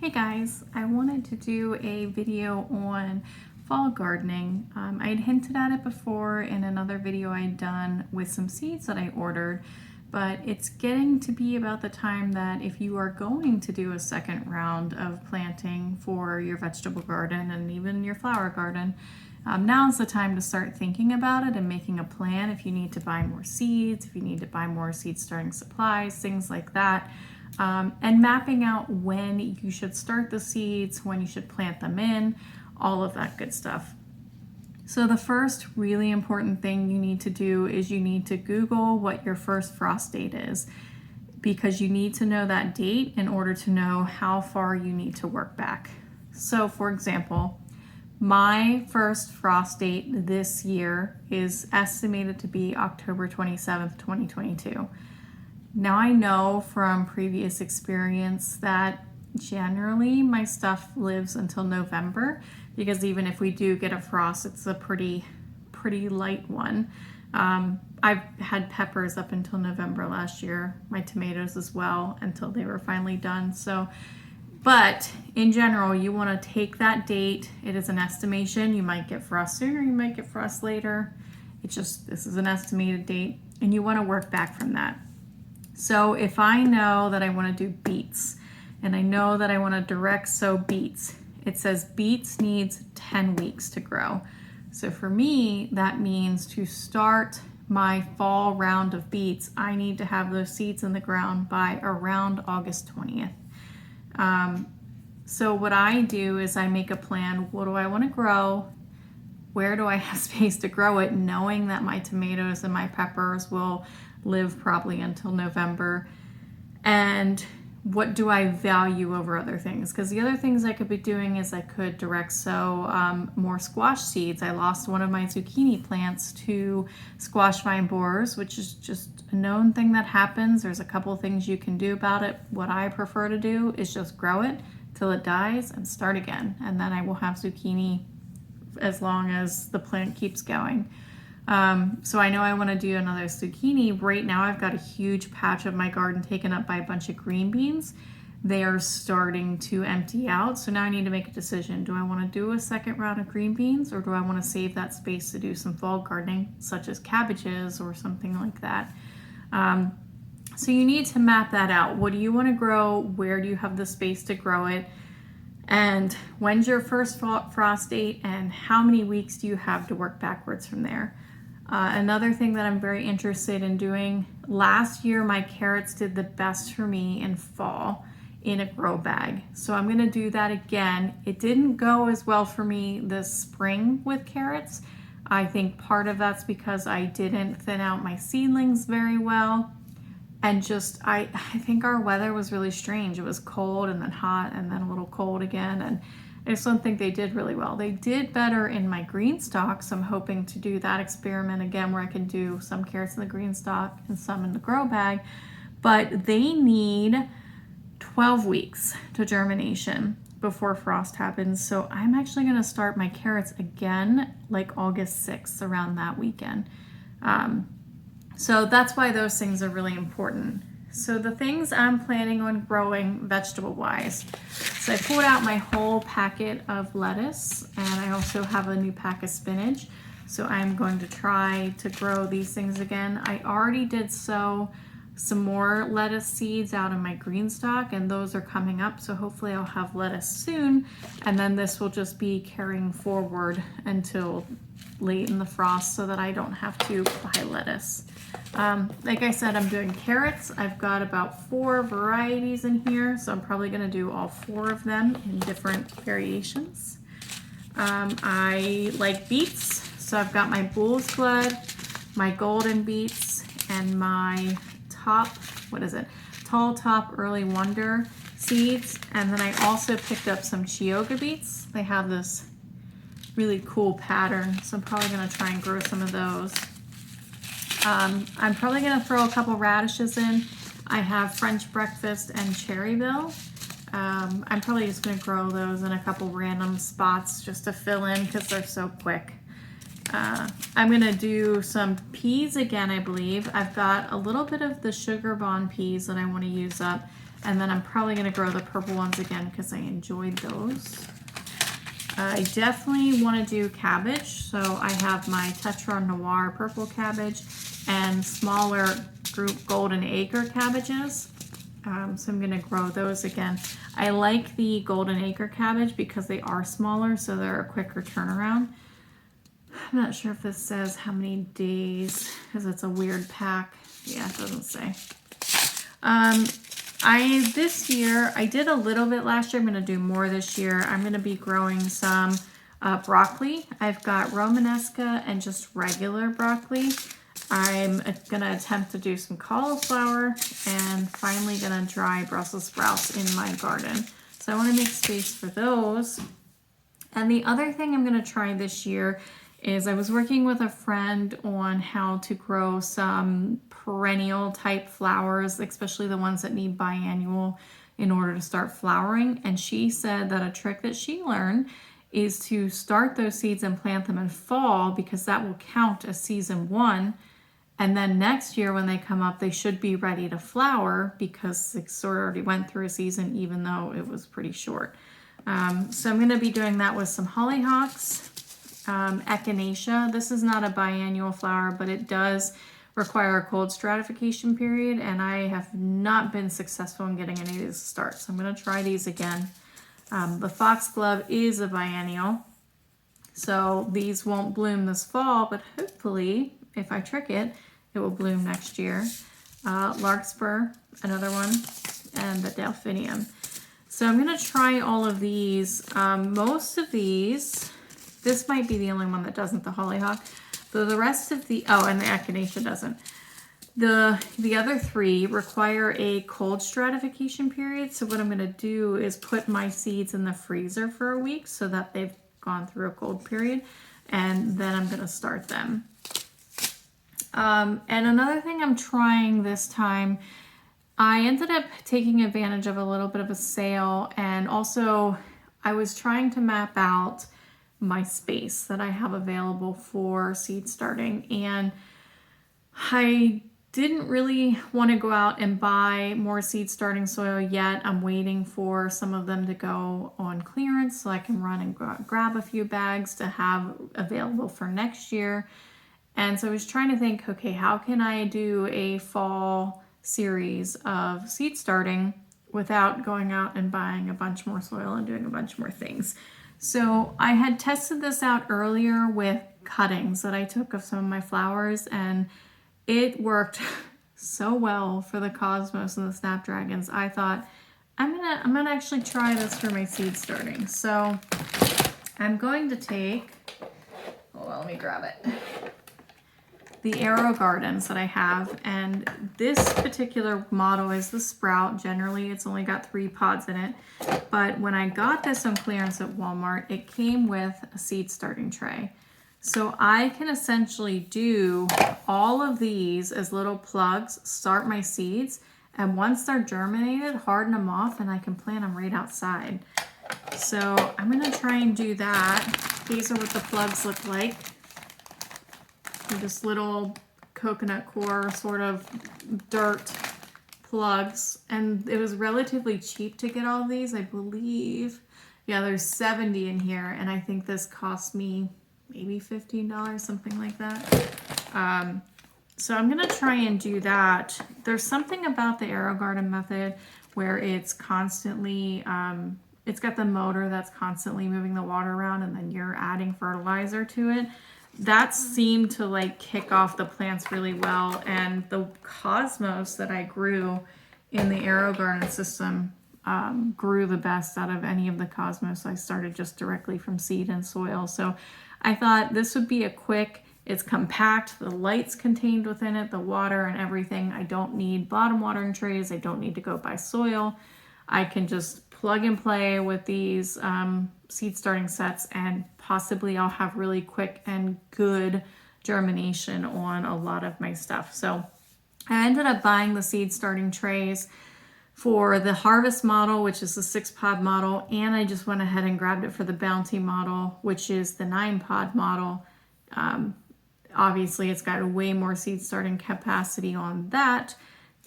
Hey guys, I wanted to do a video on fall gardening. I had hinted at it before in another video I'd done with some seeds that I ordered, but it's getting to be about the time that if you are going to do a second round of planting for your vegetable garden and even your flower garden, now's the time to start thinking about it and making a plan if you need to buy more seeds, if you need to buy more seed starting supplies, things like that. And mapping out when you should start the seeds, when you should plant them in, all of that good stuff. So the first really important thing you need to do is you need to Google what your first frost date is, because you need to know that date in order to know how far you need to work back. So for example, my first frost date this year is estimated to be October 27th, 2022. Now I know from previous experience that generally my stuff lives until November, because even if we do get a frost, it's a pretty light one. I've had peppers up until November last year, my tomatoes as well, until they were finally done. But in general, you want to take that date. It is an estimation. You might get frost sooner, you might get frost later. This is an estimated date, and you want to work back from that. So if I know that I want to do beets and I know that I want to direct sow beets, it says beets needs 10 weeks to grow. So for me, that means to start my fall round of beets, I need to have those seeds in the ground by around August 20th. So what I do is I make a plan. What do I want to grow? Where do I have space to grow it, knowing that my tomatoes and my peppers will live probably until November? And what do I value over other things? Because the other things I could be doing is I could direct sow more squash seeds. I lost one of my zucchini plants to squash vine borers, which is just a known thing that happens. There's a couple things you can do about it. What I prefer to do is just grow it till it dies and start again. And then I will have zucchini as long as the plant keeps going. So I know I want to do another zucchini. Right now I've got a huge patch of my garden taken up by a bunch of green beans. They are starting to empty out. So now I need to make a decision. Do I want to do a second round of green beans, or do I want to save that space to do some fall gardening, such as cabbages or something like that? So you need to map that out. What do you want to grow? Where do you have the space to grow it? And when's your first frost date, and how many weeks do you have to work backwards from there? Another thing that I'm very interested in doing, last year my carrots did the best for me in fall in a grow bag. So I'm going to do that again. It didn't go as well for me this spring with carrots. I think part of that's because I didn't thin out my seedlings very well. And I think our weather was really strange. It was cold and then hot and then a little cold again. And I just don't think they did really well. They did better in my green stalks. I'm hoping to do that experiment again where I can do some carrots in the green stalk and some in the grow bag. But they need 12 weeks to germination before frost happens. So I'm actually going to start my carrots again like August 6th, around that weekend. So that's why those things are really important. So the things I'm planning on growing vegetable-wise. So I pulled out my whole packet of lettuce, and I also have a new pack of spinach. So I'm going to try to grow these things again. I already did sow some more lettuce seeds out in my green stalk, and those are coming up. So hopefully I'll have lettuce soon. And then this will just be carrying forward until late in the frost so that I don't have to buy lettuce. Like I said, I'm doing carrots. I've got about 4 varieties in here, so I'm probably going to do all 4 of them in different variations. I like beets, so I've got my bull's blood, my golden beets, and my tall top early wonder seeds. And then I also picked up some Chioggia beets. They have this really cool pattern, so I'm probably going to try and grow some of those. I'm probably going to throw a couple radishes in. I have French breakfast and cherrybill. I'm probably just going to grow those in a couple random spots just to fill in because they're so quick. I'm going to do some peas again, I believe. I've got a little bit of the sugar bond peas that I want to use up. And then I'm probably going to grow the purple ones again because I enjoyed those. I definitely want to do cabbage. So I have my Tetra Noir purple cabbage and smaller group Golden Acre cabbages. So I'm going to grow those again. I like the Golden Acre cabbage because they are smaller, so they're a quicker turnaround. I'm not sure if this says how many days because it's a weird pack. Yeah, it doesn't say. This year, I did a little bit last year. I'm going to do more this year. I'm going to be growing some broccoli. I've got Romanesca and just regular broccoli. I'm going to attempt to do some cauliflower and finally going to try Brussels sprouts in my garden. So I want to make space for those. And the other thing I'm going to try this year is I was working with a friend on how to grow some perennial type flowers, especially the ones that need biannual in order to start flowering. And she said that a trick that she learned is to start those seeds and plant them in fall because that will count as season 1. And then next year when they come up, they should be ready to flower because it sort of already went through a season, even though it was pretty short. So I'm going to be doing that with some hollyhocks, echinacea. This is not a biannual flower, but it does require a cold stratification period, and I have not been successful in getting any of these to start. So I'm going to try these again. The foxglove is a biennial, so these won't bloom this fall, but hopefully, if I trick it, it will bloom next year. Larkspur, another one, and the delphinium. So I'm going to try all of these. Most of these, this might be the only one that doesn't, the hollyhock. So the rest of the, oh, and the echinacea doesn't. The other 3 require a cold stratification period. So what I'm going to do is put my seeds in the freezer for a week so that they've gone through a cold period. And then I'm going to start them. And another thing I'm trying this time, I ended up taking advantage of a little bit of a sale, and also I was trying to map out my space that I have available for seed starting, and I didn't really want to go out and buy more seed starting soil yet. I'm waiting for some of them to go on clearance so I can run and grab a few bags to have available for next year. And so I was trying to think, okay, how can I do a fall series of seed starting without going out and buying a bunch more soil and doing a bunch more things. So I had tested this out earlier with cuttings that I took of some of my flowers, and it worked so well for the cosmos and the snapdragons. I thought I'm gonna actually try this for my seed starting. So I'm going to take, hold on, let me grab it, the AeroGardens that I have, and this particular model is the Sprout. Generally it's only got 3 pods in it, but when I got this on clearance at Walmart, it came with a seed starting tray. So I can essentially do all of these as little plugs, start my seeds, and once they're germinated, harden them off, and I can plant them right outside. So I'm gonna try and do that. These are what the plugs look like. They're just little coconut core sort of dirt plugs, and it was relatively cheap to get all of these, I believe. Yeah, there's 70 in here, and I think this cost me maybe $15, something like that. So I'm gonna try and do that. There's something about the AeroGarden method where it's constantly, it's got the motor that's constantly moving the water around, and then you're adding fertilizer to it. That seemed to like kick off the plants really well, and the cosmos that I grew in the AeroGarden system grew the best out of any of the cosmos I started just directly from seed and soil. So I thought this would be a quick, it's compact, the light's contained within it, the water and everything. I don't need bottom watering trays. I don't need to go buy soil. I can just plug and play with these seed starting sets, and possibly I'll have really quick and good germination on a lot of my stuff. So I ended up buying the seed starting trays for the Harvest model, which is the 6-pod model, and I just went ahead and grabbed it for the Bounty model, which is the 9-pod model. Obviously, it's got way more seed starting capacity on that.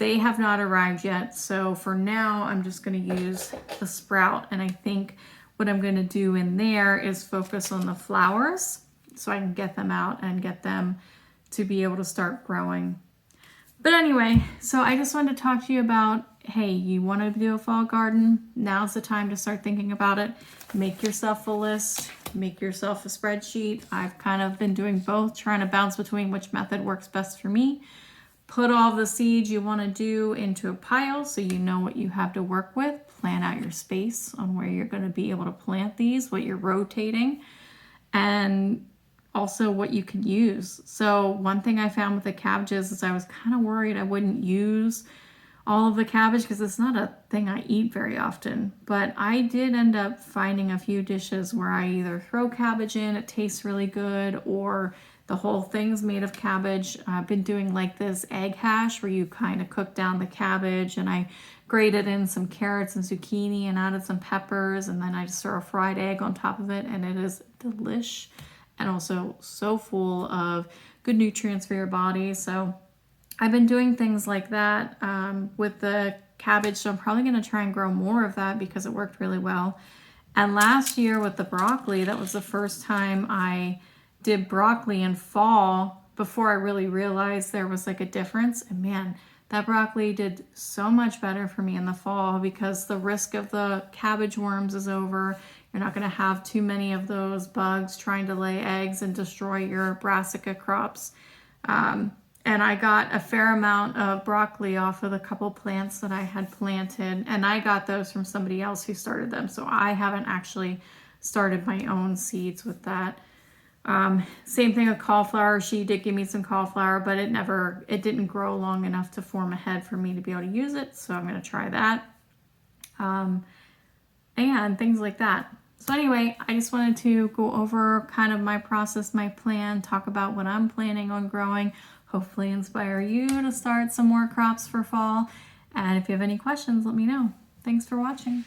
they have not arrived yet. So for now, I'm just going to use the sprout. And I think what I'm going to do in there is focus on the flowers so I can get them out and get them to be able to start growing. But anyway, so I just wanted to talk to you about, hey, you want to do a fall garden? Now's the time to start thinking about it. Make yourself a list, make yourself a spreadsheet. I've kind of been doing both, trying to bounce between which method works best for me. Put all the seeds you want to do into a pile so you know what you have to work with. Plan out your space on where you're going to be able to plant these, what you're rotating, and also what you can use. So one thing I found with the cabbages is I was kind of worried I wouldn't use all of the cabbage because it's not a thing I eat very often. But I did end up finding a few dishes where I either throw cabbage in, it tastes really good, or the whole thing's made of cabbage. I've been doing like this egg hash where you kind of cook down the cabbage, and I grated in some carrots and zucchini and added some peppers, and then I just throw a fried egg on top of it, and it is delish and also so full of good nutrients for your body. So I've been doing things like that with the cabbage, so I'm probably going to try and grow more of that because it worked really well. And last year with the broccoli, that was the first time I did broccoli in fall before I really realized there was like a difference. And man, that broccoli did so much better for me in the fall because the risk of the cabbage worms is over. You're not going to have too many of those bugs trying to lay eggs and destroy your brassica crops. And I got a fair amount of broccoli off of the couple plants that I had planted. And I got those from somebody else who started them. So I haven't actually started my own seeds with that. Same thing with cauliflower. She did give me some cauliflower, but it didn't grow long enough to form a head for me to be able to use it. So I'm going to try that. And things like that. So anyway, I just wanted to go over kind of my process, my plan, talk about what I'm planning on growing, hopefully inspire you to start some more crops for fall. And if you have any questions, let me know. Thanks for watching.